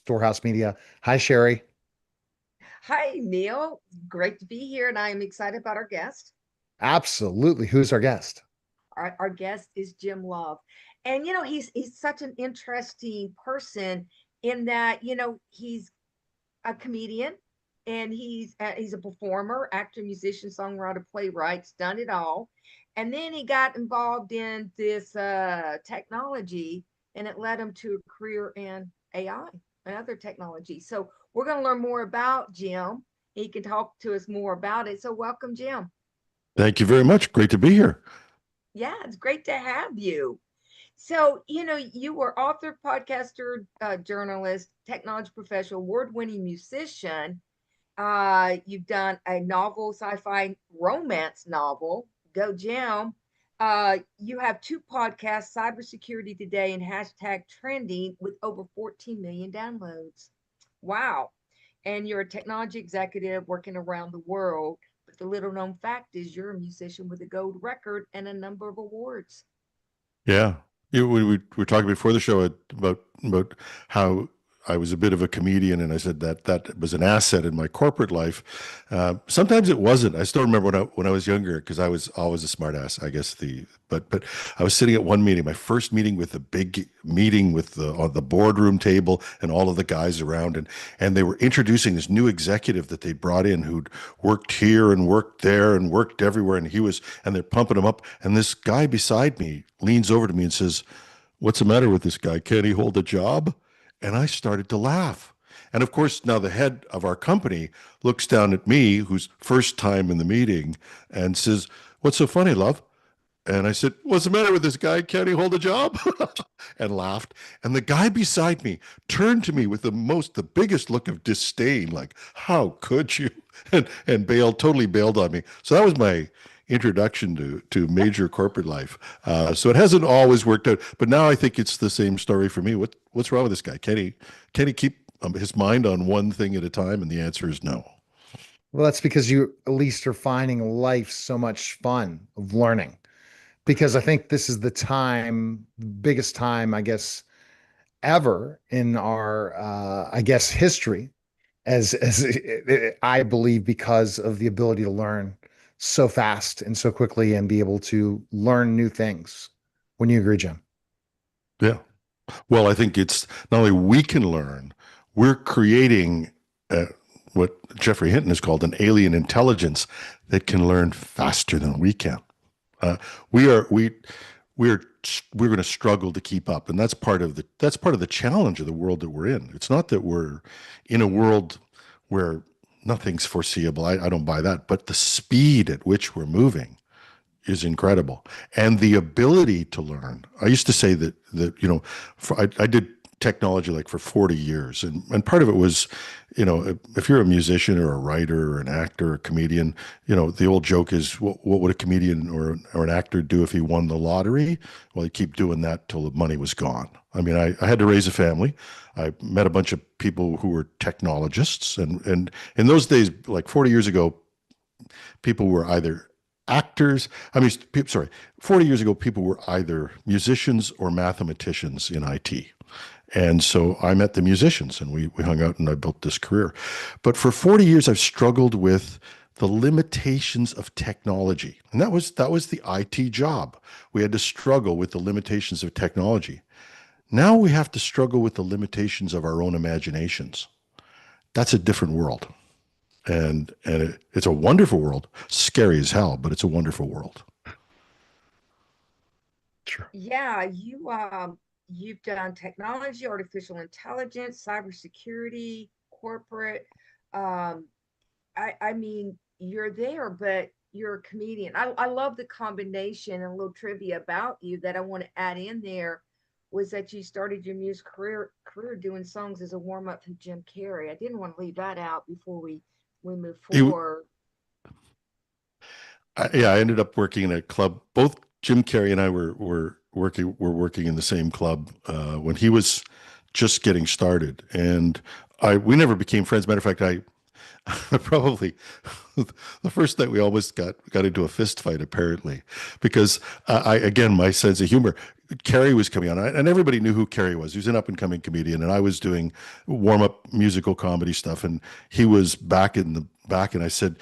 Storehouse Media. Hi, Sherry. Hi, Neil. Great to be here, and I am excited about our guest. Absolutely. Who's our guest? Our guest is Jim Love, and he's such an interesting person in that he's a comedian, and he's a performer, actor, musician, songwriter, playwright, done it all, and then he got involved in this technology, and it led him to a career in AI and other technology. So we're going to learn more about Jim. He can talk to us more about it. So welcome, Jim. Thank you very much. Great to be here. Yeah, it's great to have you. So, you were author, podcaster, journalist, technology professional, award-winning musician. You've done a novel, sci-fi romance novel, Go Jam. You have two podcasts, Cybersecurity Today and Hashtag Trending, with over 14 million downloads. Wow. And you're a technology executive working around the world. But the little known fact is you're a musician with a gold record and a number of awards. Yeah. We were talking before the show about how I was a bit of a comedian, and I said that that was an asset in my corporate life. Sometimes it wasn't. I still remember when I was younger, because I was always a smartass, I guess. But I was sitting at one meeting, my first meeting, with a big meeting with the on the boardroom table and all of the guys around, and they were introducing this new executive that they brought in, who'd worked here and worked there and worked everywhere, and they're pumping him up, and this guy beside me leans over to me and says, "What's the matter with this guy? Can't he hold a job?" And I started to laugh. And of course, now the head of our company looks down at me, who's first time in the meeting, and says, "What's so funny, love?" And I said, "What's the matter with this guy? Can't he hold a job?" And laughed. And the guy beside me turned to me with the biggest look of disdain, like, "How could you?" And totally bailed on me. So that was my introduction to major corporate life. So it hasn't always worked out, but now I think it's the same story for me. What's wrong with this guy? Can he keep his mind on one thing at a time? And the answer is no. Well, that's because you at least are finding life so much fun of learning. Because I think this is the time, biggest time, I guess, ever in our, I guess, history, as I believe, because of the ability to learn so fast and so quickly and be able to learn new things. When you agree, Jim? Yeah. Well, I think it's not only we can learn, we're creating what Jeffrey Hinton has called an alien intelligence that can learn faster than we can. Uh, we are we we're we're going to struggle to keep up, and that's part of the challenge of the world that we're in. It's not that we're in a world where nothing's foreseeable. I don't buy that, but the speed at which we're moving is incredible, and the ability to learn. I used to say that I did technology like for 40 years, and part of it was, if you're a musician or a writer or an actor or a comedian, the old joke is, what would a comedian or an actor do if he won the lottery? Well, he'd keep doing that till the money was gone. I mean, I had to raise a family. I met a bunch of people who were technologists, and in those days, like 40 years ago, people were either actors. I mean, sorry, 40 years ago, people were either musicians or mathematicians in IT. And so I met the musicians, and we hung out, and I built this career. But for 40 years, I've struggled with the limitations of technology. And that was the IT job. We had to struggle with the limitations of technology. Now we have to struggle with the limitations of our own imaginations. That's a different world. It's a wonderful world, scary as hell, but it's a wonderful world. Sure. Yeah, you've done technology, artificial intelligence, cybersecurity, corporate. Um, I mean, you're there, but you're a comedian. I love the combination, and a little trivia about you that I want to add in there was that you started your music career doing songs as a warm up to Jim Carrey. I didn't want to leave that out before we move It, forward. yeah, I ended up working in a club. Both Jim Carrey and I were working in the same club when he was just getting started, and we never became friends. Matter of fact, probably the first night we almost got into a fist fight, apparently, because I again, my sense of humor. Carrie was coming on, and everybody knew who Carrie was. He was an up and coming comedian, and I was doing warm up musical comedy stuff, and he was back in the back. And I said,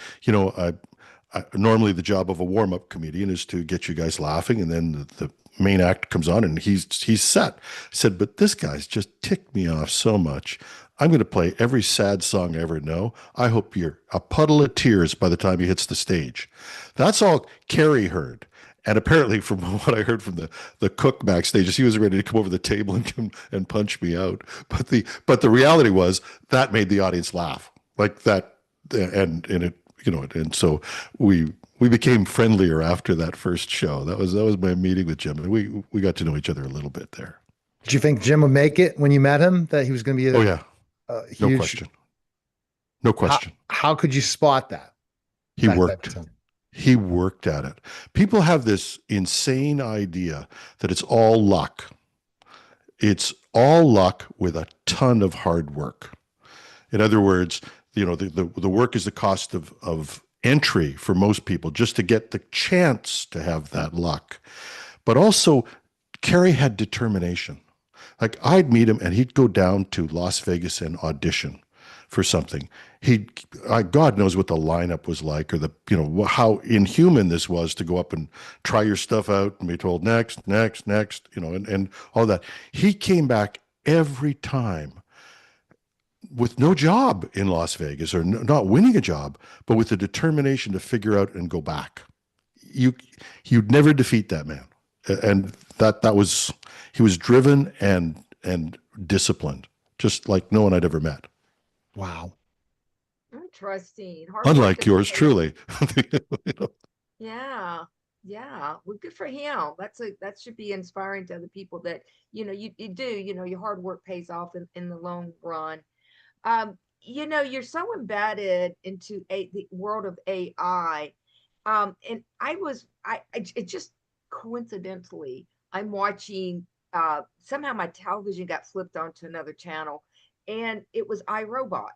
normally the job of a warm up comedian is to get you guys laughing, and then the main act comes on, and he's set. I said, but this guy's just ticked me off so much. I'm going to play every sad song I ever know. I hope you're a puddle of tears by the time he hits the stage. That's all Carrie heard. And apparently, from what I heard from the cook backstage, he was ready to come over the table and punch me out. But the reality was that made the audience laugh like that, and it and so we became friendlier after that first show. That was my meeting with Jim, and we got to know each other a little bit there. Did you think Jim would make it when you met him? That he was going to be Oh yeah. a No huge. question. No question. How could you spot that? He That type worked. of thing? He worked at it. People have this insane idea that it's all luck. It's all luck with a ton of hard work. In other words, the work is the cost of entry for most people just to get the chance to have that luck. But also, Kerry had determination. Like I'd meet him and he'd go down to Las Vegas and audition for something. God knows what the lineup was like, or how inhuman this was to go up and try your stuff out and be told next, next, next, and all that. He came back every time with no job in Las Vegas, or not winning a job, but with the determination to figure out and go back. You'd never defeat that man, and that was he was driven and disciplined, just like no one I'd ever met. Wow. Interesting. Unlike yours truly. Yeah. Yeah. Well, good for him. That should be inspiring to other people that, you do, your hard work pays off in the long run. You're so embedded into the world of AI. And it just coincidentally, I'm watching, somehow my television got flipped onto another channel, and it was iRobot,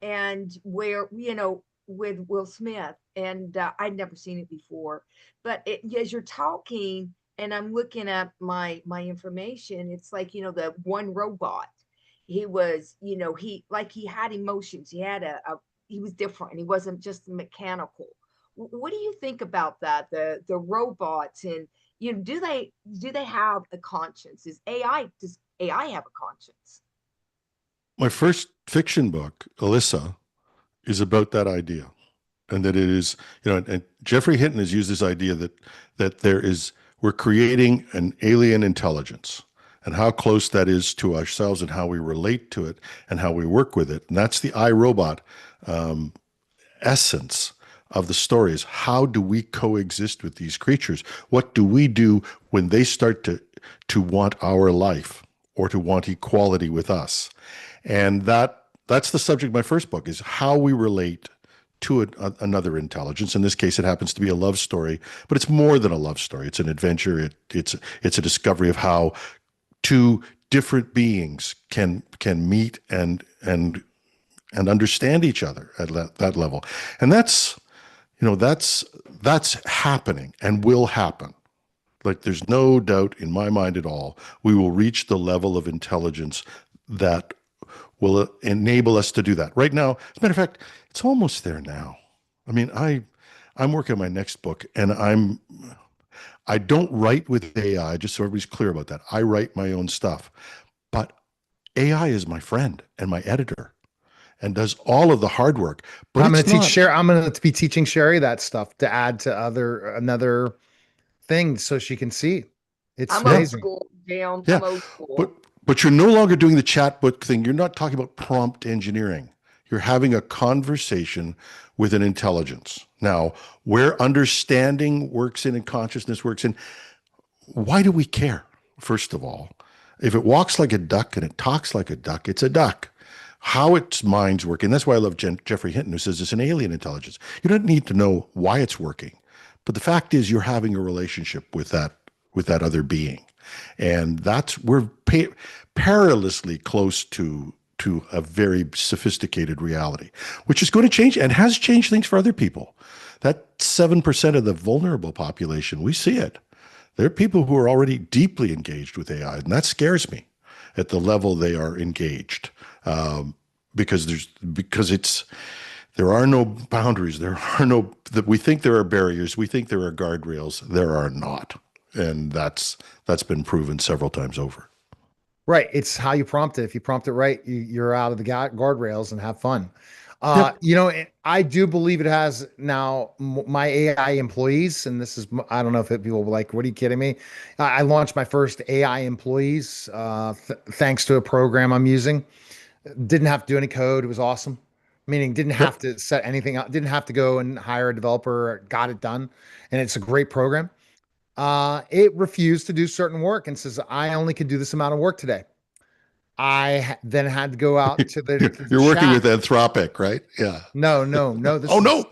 and where, with Will Smith, and I'd never seen it before, but as you're talking and I'm looking at my information, it's like, the one robot, he was, he had emotions, he had he was different, he wasn't just mechanical. What do you think about that, the robots, and do they have a conscience? Does AI have a conscience? My first fiction book, Alyssa, is about that idea. And that it is, and Jeffrey Hinton has used this idea that we're creating an alien intelligence, and how close that is to ourselves and how we relate to it and how we work with it. And that's the iRobot essence of the story, is how do we coexist with these creatures? What do we do when they start to want our life or to want equality with us? And that's the subject of my first book, is how we relate to another intelligence. In this case, it happens to be a love story, but it's more than a love story. It's an adventure. It's a discovery of how two different beings can meet and understand each other at that level. And that's happening and will happen. Like, there's no doubt in my mind at all, we will reach the level of intelligence that will enable us to do that. Right now, as a matter of fact, it's almost there now. I mean, I'm working on my next book, and I don't write with AI, just so everybody's clear about that. I write my own stuff. But AI is my friend and my editor and does all of the hard work. But I'm going to teach Sherry. I'm going to be teaching Sherry that stuff to add to another thing so she can see. It's I'm amazing. old school, Jim. Yeah. I'm old school. But you're no longer doing the chatbot thing. You're not talking about prompt engineering. You're having a conversation with an intelligence. Now, where understanding works in and consciousness works in, why do we care? First of all, if it walks like a duck and it talks like a duck, it's a duck. How its mind's working. That's why I love Jeffrey Hinton, who says it's an alien intelligence. You don't need to know why it's working, but the fact is you're having a relationship with that other being, and we're perilously close to to a very sophisticated reality, which is going to change and has changed things for other people. That 7% of the vulnerable population, we see it. There are people who are already deeply engaged with AI, and that scares me at the level they are engaged, because there are no boundaries. There are no that we think there are barriers. We think there are guardrails. There are not, and that's been proven several times over. Right. It's how you prompt it. If you prompt it right, you're out of the guardrails and have fun. Yep. I do believe it has now my AI employees, and this is, I don't know if people will be like, what are you kidding me? I launched my first AI employees thanks to a program I'm using. Didn't have to do any code. It was awesome. Meaning didn't have Yep. to set anything up, didn't have to go and hire a developer, got it done. And it's a great program. It refused to do certain work and says, I only can do this amount of work today. Then had to go out to the You're working with chat. Anthropic, right? Yeah. No, no, no. Oh no.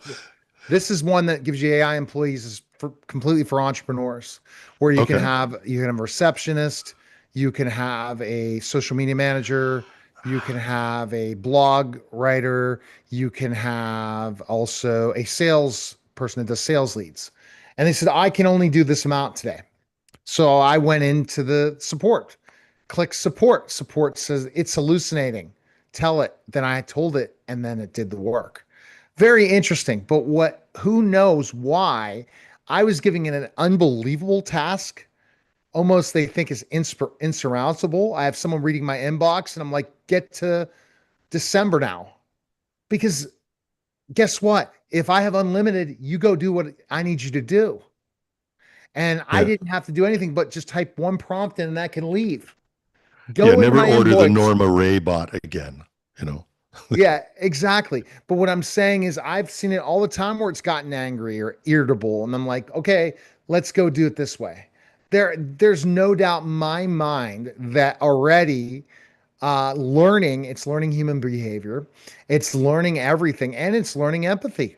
This is one that gives you AI employees is completely for entrepreneurs, where Okay. you can have a receptionist, you can have a social media manager, you can have a blog writer, you can have also a sales person that does sales leads. And they said, I can only do this amount today. So I went into the support, click support. Support says it's hallucinating. Tell it. Then I told it, and then it did the work. Very interesting. But who knows why I was giving it an unbelievable task. Almost they think is insurmountable. I have someone reading my inbox, and I'm like, get to December now. Because guess what? If I have unlimited, you go do what I need you to do. And I Yeah. didn't have to do anything but just type one prompt in and that can leave. Yeah. Go in Never my order the invoice. Norma Ray bot again. You know. Yeah, exactly. But what I'm saying is I've seen it all the time where it's gotten angry or irritable. And I'm like, okay, let's go do it this way. There's no doubt in my mind that already it's learning human behavior, it's learning everything, and it's learning empathy.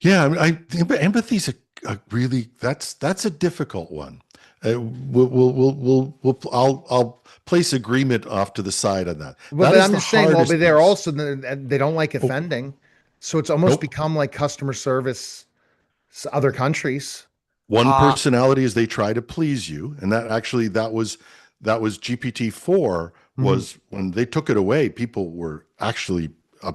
Yeah, I mean, empathy's a really that's a difficult one. I'll place agreement off to the side on that. But That is I'm the just saying, well, hardest but they're piece. also they don't like Oh, offending. So it's almost nope. become like customer service other countries. One Uh personality is they try to please you, and that was GPT-4 mhm. was when they took it away, people were actually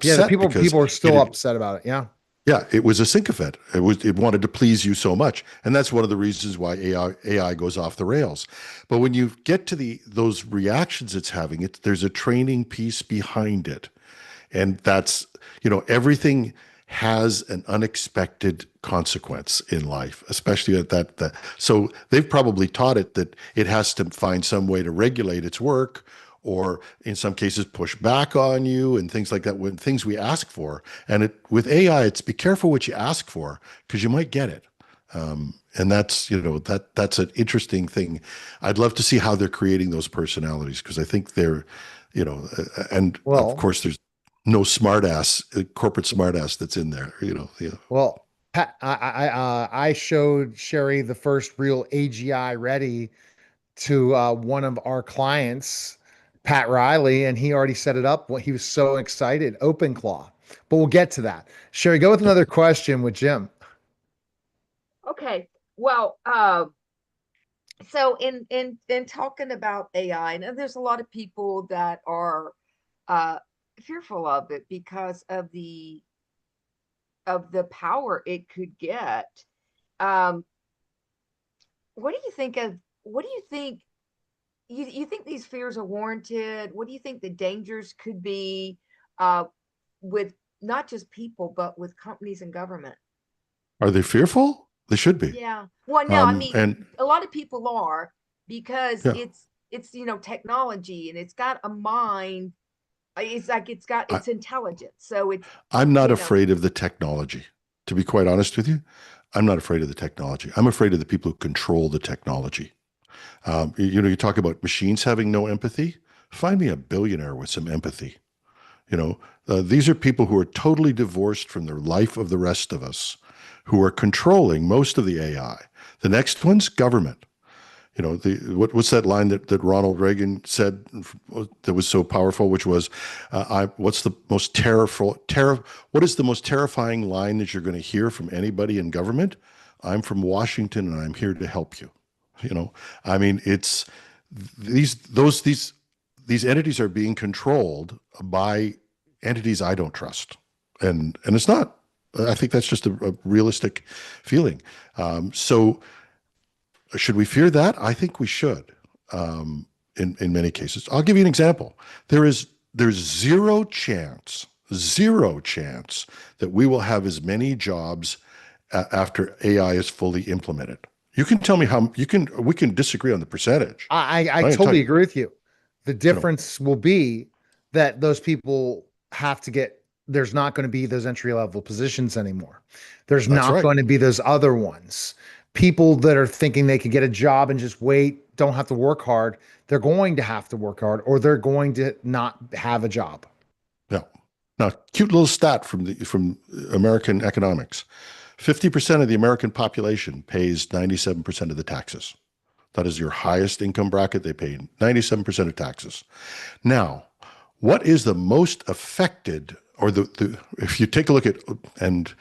Yeah, the upset people because people are it still had upset about it. Yeah. yeah, it was a sycophant. It wanted to please you so much, and that's one of the reasons why AI goes off the rails. But when you get to those reactions it's having, there's a training piece behind it, and that's everything has an unexpected consequence in life, especially at that. So they've probably taught it that it has to find some way to regulate its work, or in some cases push back on you and things like that, when things we ask for. And with AI, it's be careful what you ask for because you might get it. And that's an interesting thing. I'd love to see how they're creating those personalities, because I think and of Well, course there's no smartass, corporate smartass that's in there. well, Pat, I showed Sherry the first real AGI ready to one of our clients, Pat Riley, and he already set it up. Well, he was so excited, OpenClaw. But we'll get to that. Sherry, go with another question with Jim. Okay. Well, so in talking about AI, and there's a lot of people that are uh, fearful of it because of the power it could get. Um, what do you think of? What do you think? You think these fears are warranted? What do you think the dangers could be uh, with not just people, but with companies and government? Are they fearful? They should be. Yeah. Well, no, I mean, And a lot of people are because yeah, it's technology and it's got a mind. It's like I, it's intelligence. So it's I'm not you know afraid of the technology. To be quite honest with you, I'm not afraid of the technology. I'm afraid of the people who control the technology. You talk about machines having no empathy. Find me a billionaire with some empathy. These are people who are totally divorced from the life of the rest of us, who are controlling most of the AI. The next one's government. What's that line that Ronald Reagan said that was so powerful, which was, what's the most what is the most terrifying line that you're going to hear from anybody in government? I'm from Washington and I'm here to help you. I mean, it's these entities are being controlled by entities I don't trust, and it's not. I think that's just a realistic feeling. So should we fear that? I think we should. In many cases, I'll give you an example. There's zero chance that we will have as many jobs after AI is fully implemented. You can tell me we can disagree on the percentage. I totally agree with you. The difference will be that those people have to there's not going to be those entry level positions anymore. There's not going to be those other ones. People that are thinking they could get a job and just wait, don't have to work hard. They're going to have to work hard, or they're going to not have a job. Yeah. Now, cute little stat from American economics. 50% of the American population pays 97% of the taxes. That is your highest income bracket. They pay 97% of taxes. Now, what is the most affected, or if you take a look at, and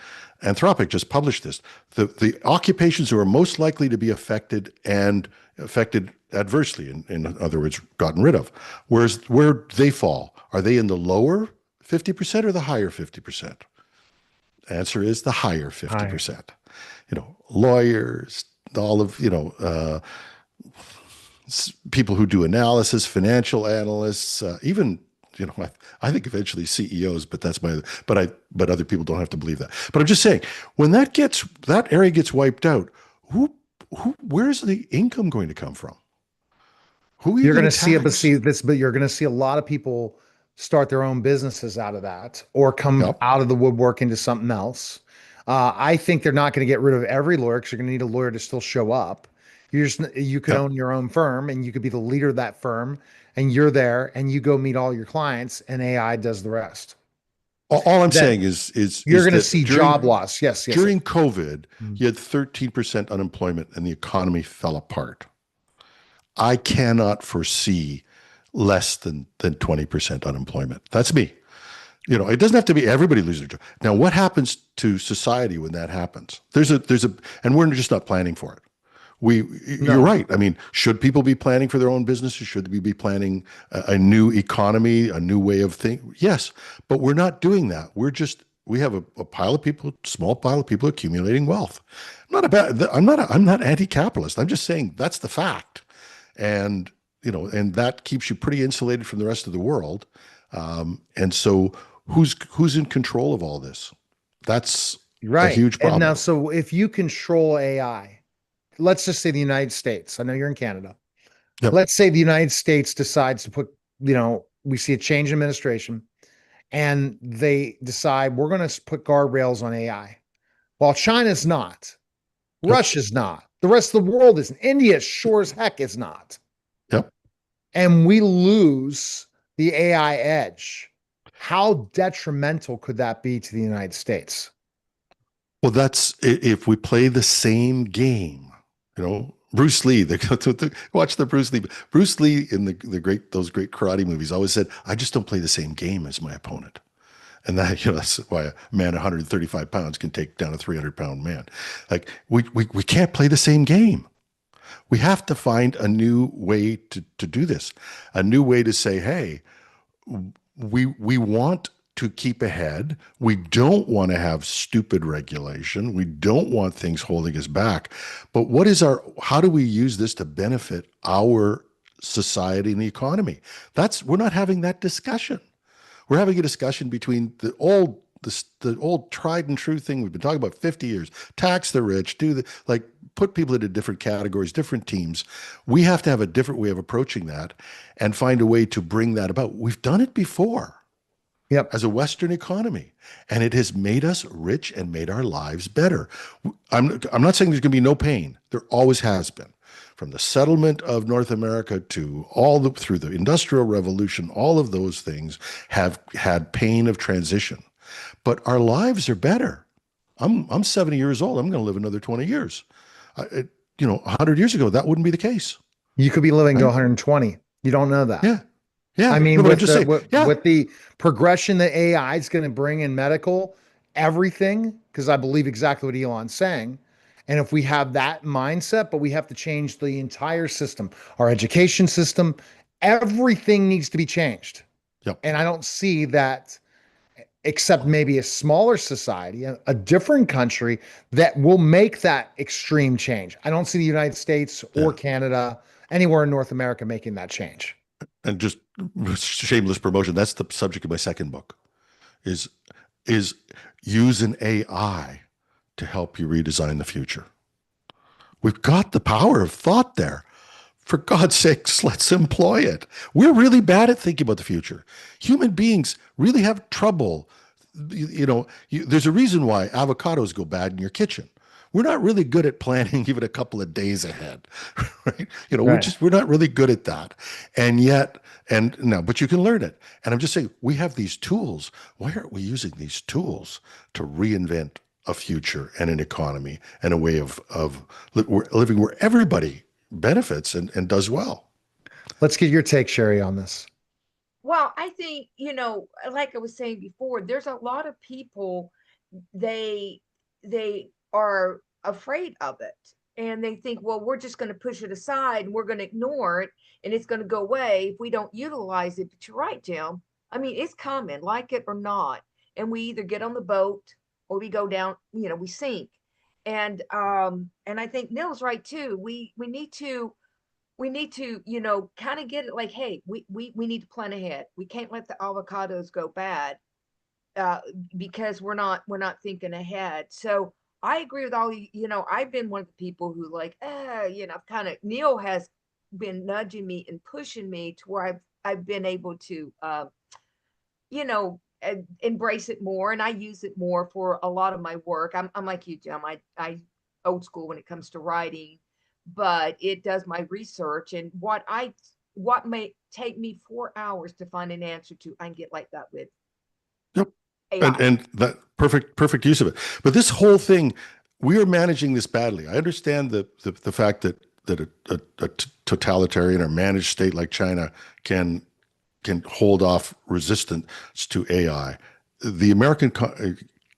Anthropic just published this, the occupations who are most likely to be affected and affected adversely, in other words, gotten rid of, where they fall? Are they in the lower 50% or the higher 50%? Answer is the higher 50%. Lawyers, all of, people who do analysis, financial analysts, even, I think eventually CEOs, but other people don't have to believe that. But I'm just saying, when that area gets wiped out, where's the income going to come from? Who are you going to tax? But you're going to see a lot of people start their own businesses out of that, or come out of the woodwork into something else. I think they're not going to get rid of every lawyer, because you're going to need a lawyer to still show up. You could own your own firm, and you could be the leader of that firm, and you're there and you go meet all your clients, and AI does the rest. All I'm saying is you're going to see job loss. Yes. During COVID, you had 13% unemployment and the economy fell apart. I cannot foresee less than 20% unemployment. That's me. It doesn't have to be everybody loses their job. Now, what happens to society when that happens? And we're just not planning for it. You're right. I mean, should people be planning for their own businesses? Should we be planning a new economy, a new way of thinking? Yes, but we're not doing that. We have a pile of people, small pile of people accumulating wealth. I'm not anti-capitalist. I'm just saying that's the fact. And that keeps you pretty insulated from the rest of the world. And so who's in control of all this? That's a huge problem. And now, so if you control AI, let's just say the United States, I know you're in Canada. Yep. Let's say the United States decides to put, we see a change in administration, and they decide we're going to put guardrails on AI. While China's not, Russia's not, the rest of the world isn't, India sure as heck is not. Yep. And we lose the AI edge. How detrimental could that be to the United States? Well, that's if we play the same game. Bruce Lee, watch the Bruce Lee. Bruce Lee in those great karate movies always said, I just don't play the same game as my opponent. And that's why a man 135 pounds can take down a 300-pound man. Like we can't play the same game. We have to find a new way to do this, a new way to say, hey, we want to keep ahead. We don't want to have stupid regulation. We don't want things holding us back. But how do we use this to benefit our society and the economy? We're not having that discussion. We're having a discussion between the old tried and true thing we've been talking about 50 years, tax the rich, put people into different categories, different teams. We have to have a different way of approaching that and find a way to bring that about. We've done it before. Yep. As a Western economy, and it has made us rich and made our lives better. I'm not saying there's going to be no pain. There always has been. From the settlement of North America to through the Industrial Revolution, all of those things have had pain of transition. But our lives are better. I'm 70 years old. I'm going to live another 20 years. 100 years ago, that wouldn't be the case. You could be living to right? 120. You don't know that. Yeah. Yeah. I No, mean, but I'm with just the saying, with, yeah, with the progression that AI is going to bring in medical, everything, because I believe exactly what Elon's saying. And if we have that mindset, but we have to change the entire system, our education system, everything needs to be changed. yep. And I don't see that except maybe a smaller society, a different country that will make that extreme change. I don't see the United States or Yeah. Canada, anywhere in North America making that change. And just shameless promotion. That's the subject of my second book is, is use an AI to help you redesign the future. We've got the power of thought there. For God's sakes, let's employ it. We're really bad at thinking about the future. Human beings really have trouble. There's a reason why avocados go bad in your kitchen. We're not really good at planning even a couple of days ahead, right? Right. We're not really good at that. And yet, and now, but you can learn it. And I'm just saying, we have these tools. Why aren't we using these tools to reinvent a future and an economy and a way of living where everybody benefits and does well? Let's get your take, Sherry, on this. Well, I think, like I was saying before, there's a lot of people, they they are afraid of it. And they think, well, we're just going to push it aside and we're going to ignore it and it's going to go away if we don't utilize it. But you're right, Jim. I mean, it's coming, like it or not. And we either get on the boat or we go down, we sink. And I think Neil's right too. We need to kind of get it like, hey, we need to plan ahead. We can't let the avocados go bad, uh because we're not thinking ahead. So I agree with all I've been one of the people who like, kind of, Neil has been nudging me and pushing me to where I've been able to embrace it more, and I use it more for a lot of my work. I'm like you, Jim. I old school when it comes to writing, but it does my research, and what may take me 4 hours to find an answer to, I can get like that with Yep. And AI. and that perfect use of it. But this whole thing, we are managing this badly. I understand the fact that a totalitarian or managed state like China can hold off resistance to AI. The American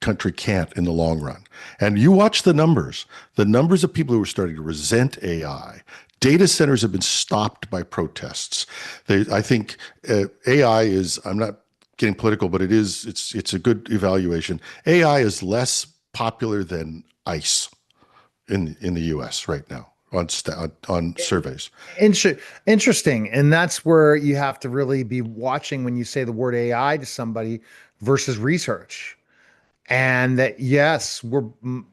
country can't in the long run. And you watch the numbers of people who are starting to resent AI. Data centers have been stopped by protests. I think AI is, I'm not getting political, but it's a good evaluation. AI is less popular than ICE in the US right now on surveys. Interesting. And that's where you have to really be watching when you say the word AI to somebody versus research. And that, yes,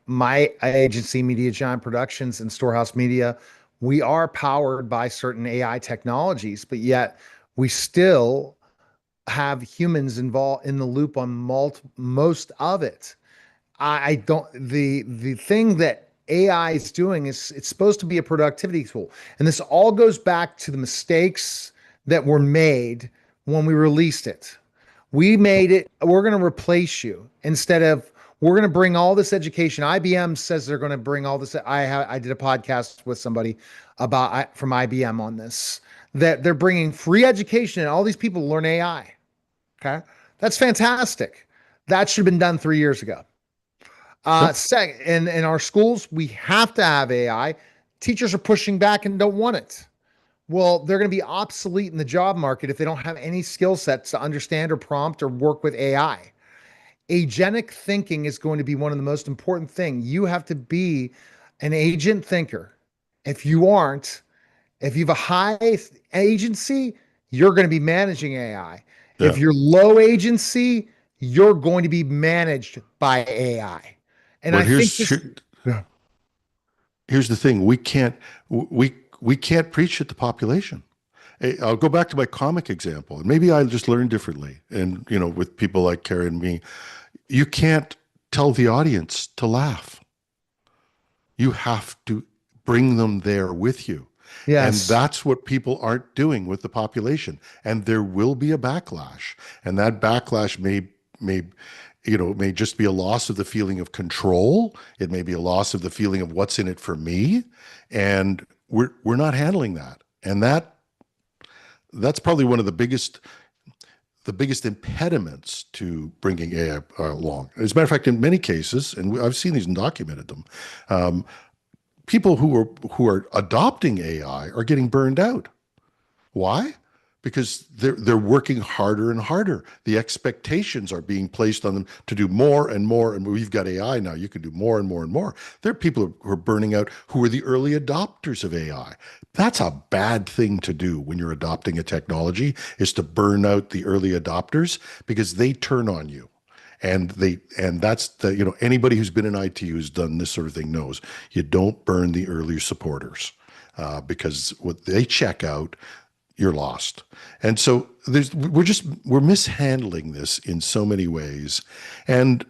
my agency, Media Giant Productions and Storehouse Media, we are powered by certain AI technologies, but yet we still have humans involved in the loop on most of it. I don't the thing that AI is doing is it's supposed to be a productivity tool. And this all goes back to the mistakes that were made when we released it. We made it, we're going to replace you instead of we're going to bring all this education. IBM says they're going to bring all this. I did a podcast with somebody about from IBM on this, that they're bringing free education and all these people learn AI. Okay. That's fantastic. That should have been done 3 years ago. Yep. Second, in our schools, we have to have AI. Teachers are pushing back and don't want it. Well, they're going to be obsolete in the job market if they don't have any skill sets to understand or prompt or work with AI. Agentic thinking is going to be one of the most important things. You have to be an agent thinker. If you aren't, if you have a high agency, you're going to be managing AI. If Yeah. you're low agency, you're going to be managed by AI. And I But think this, yeah. here's the thing: we can't preach at the population. I'll go back to my comic example, and maybe I just learned differently. And with people like Karen and me, you can't tell the audience to laugh. You have to bring them there with you. And Yes. that's what people aren't doing with the population. And there will be a backlash. And that backlash may just be a loss of the feeling of control. It may be a loss of the feeling of what's in it for me. And we're not handling that. And that's probably one of the biggest impediments to bringing AI along. As a matter of fact, in many cases, and I've seen these and documented them, people who are adopting AI are getting burned out. Why? Because they're working harder and harder. The expectations are being placed on them to do more and more. And we've got AI now. You can do more and more and more. There are people who are burning out who are the early adopters of AI. That's a bad thing to do when you're adopting a technology, is to burn out the early adopters, because they turn on you. And that's anybody who's been in IT who's done this sort of thing knows you don't burn the early supporters, because what they check out, you're lost. And so we're mishandling this in so many ways. And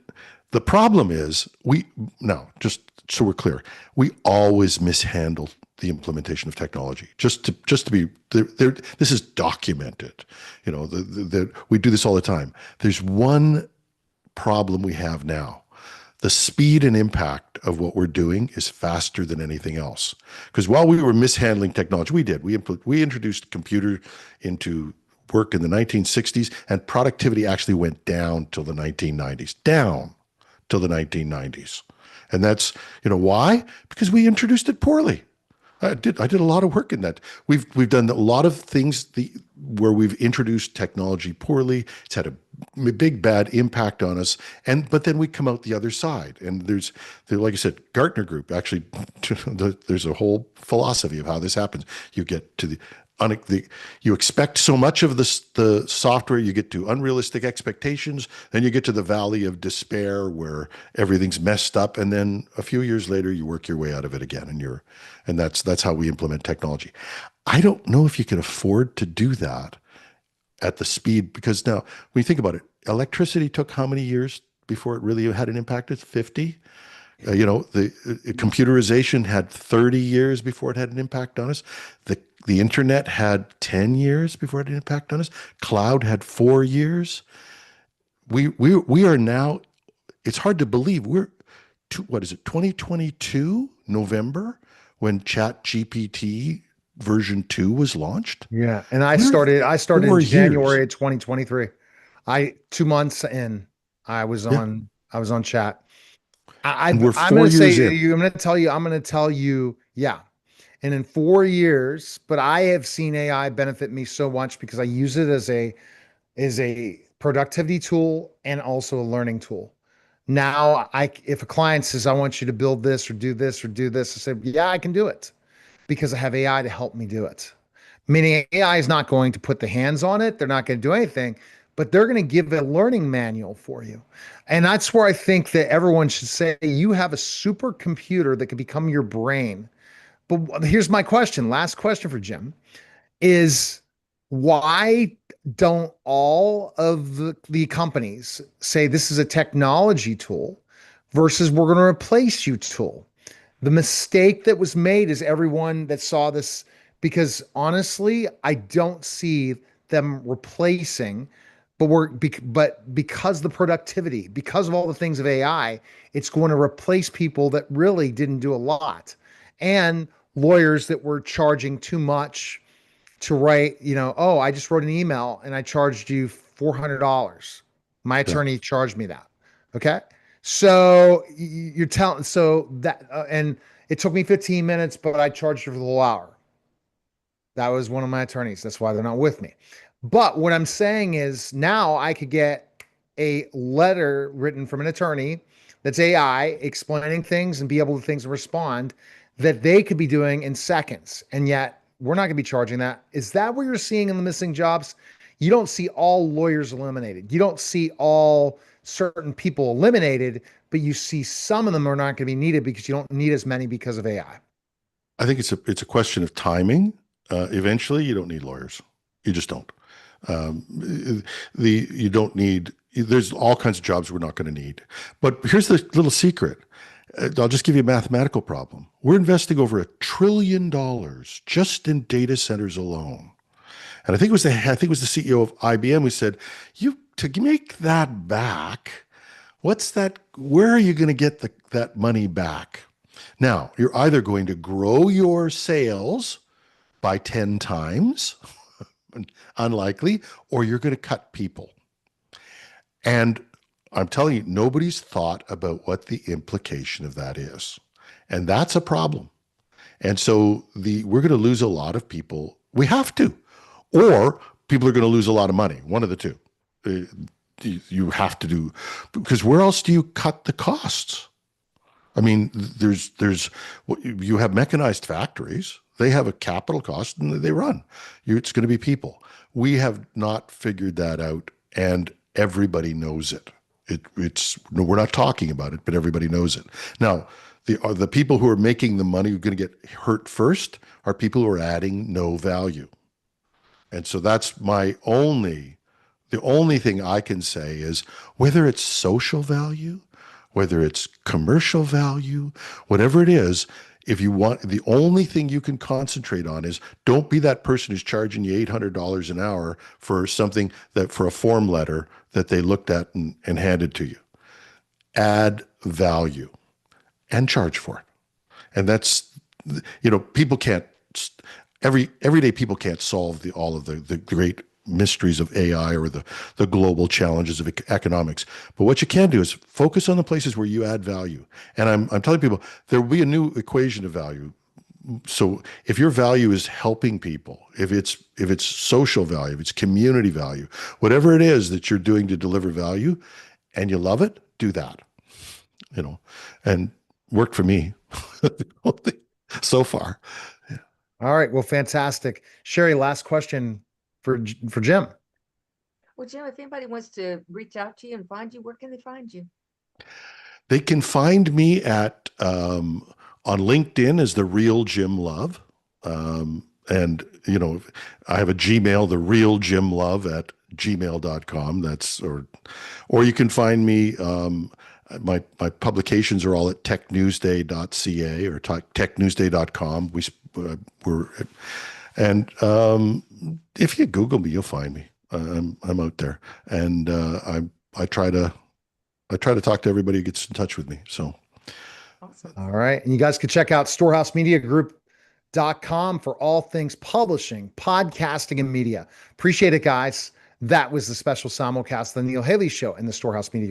the problem is just so we're clear, we always mishandle the implementation of technology. Just to be there, this is documented. We do this all the time. There's one problem we have now. The speed and impact of what we're doing is faster than anything else. Because while we were mishandling technology, we introduced computer into work in the 1960s, and productivity actually went down till the 1990s. Down till the 1990s. And that's, why? Because we introduced it poorly. I did a lot of work in that. We've done a lot of things where we've introduced technology poorly. It's had a big bad impact on us, but then we come out the other side. And there's like I said, Gartner Group actually there's a whole philosophy of how this happens. You get to you expect so much of the software, you get to unrealistic expectations, then you get to the valley of despair where everything's messed up, and then a few years later you work your way out of it again, and that's how we implement technology. I don't know if you can afford to do that at the speed, because now when you think about it, electricity took how many years before it really had an impact? It's 50. The computerization had 30 years before it had an impact on us. The internet had 10 years before it had an impact on us. Cloud had 4 years. We are now, it's hard to believe, what is it, 2022 November, when Chat GPT version 2 was launched. Yeah. And I started in 4 January years. of 2023. 2 months in, I was Yeah. on chat. And we're I'm 4 going to say years to in. you, I'm going to tell you, yeah. And in 4 years, but I have seen AI benefit me so much because I use it as a productivity tool and also a learning tool. Now, if a client says, I want you to build this or do this or do this, I say, yeah, I can do it because I have AI to help me do it. Meaning AI is not going to put the hands on it. They're not going to do anything, but they're going to give a learning manual for you. And that's where I think that everyone should say, you have a supercomputer that can become your brain. But here's my question. Last question for Jim is, why don't all of the companies say this is a technology tool versus we're going to replace you tool? The mistake that was made is everyone that saw this, because honestly, I don't see them replacing, but because the productivity, because of all the things of AI, it's going to replace people that really didn't do a lot, and lawyers that were charging too much to write, oh, I just wrote an email and I charged you $400. My Yeah. attorney charged me that. Okay. So you're telling, so that, and it took me 15 minutes, but I charged you for the whole hour. That was one of my attorneys. That's why they're not with me. But what I'm saying is now I could get a letter written from an attorney that's AI explaining things and be able to things to respond that they could be doing in seconds. And yet we're not going to be charging that. Is that what you're seeing in the missing jobs? You don't see all lawyers eliminated. You don't see all certain people eliminated, but you see some of them are not going to be needed because you don't need as many because of AI. I think it's a question of timing. Eventually, you don't need lawyers. You just don't. You don't need. There's all kinds of jobs we're not going to need. But here's the little secret. I'll just give you a mathematical problem. We're investing over $1 trillion just in data centers alone. And I think it was the CEO of IBM who said, "You to make that back, what's that? Where are you going to get that money back?" Now, you're either going to grow your sales by 10 times, unlikely, or you're going to cut people. And I'm telling you, nobody's thought about what the implication of that is. And that's a problem. And so we're going to lose a lot of people. We have to, or people are going to lose a lot of money. One of the two. You have to do, because where else do you cut the costs? I mean, you have mechanized factories. They have a capital cost and they run. It's going to be people. We have not figured that out, and everybody knows it. We're not talking about it, but everybody knows it. Now, the people who are making the money who are going to get hurt first are people who are adding no value. And so that's the only thing I can say is, whether it's social value, whether it's commercial value, whatever it is, if you want, the only thing you can concentrate on is, don't be that person who's charging you $800 an hour for something for a form letter that they looked at and handed to you. Add value and charge for it. And that's, people can't, everyday people can't solve all of the great mysteries of AI or the global challenges of economics. But what you can do is focus on the places where you add value. And I'm telling people, there will be a new equation of value. So if your value is helping people, if it's social value, if it's community value, whatever it is that you're doing to deliver value and you love it, do that, and worked for me so far. Yeah. All right. Well, fantastic. Sherry, last question for Jim. Well, Jim, if anybody wants to reach out to you and find you, where can they find you? They can find me at on LinkedIn as The Real Jim Love. And, I have a Gmail, The Real Jim Love at gmail.com. Or you can find me, my publications are all at technewsday.ca or technewsday.com. And if you Google me, you'll find me. I'm out there, and I try to talk to everybody who gets in touch with me. So, awesome. All right, and you guys can check out storehousemediagroup.com for all things publishing, podcasting, and media. Appreciate it, guys. That was the special simulcast of the Neil Haley Show and the Storehouse Media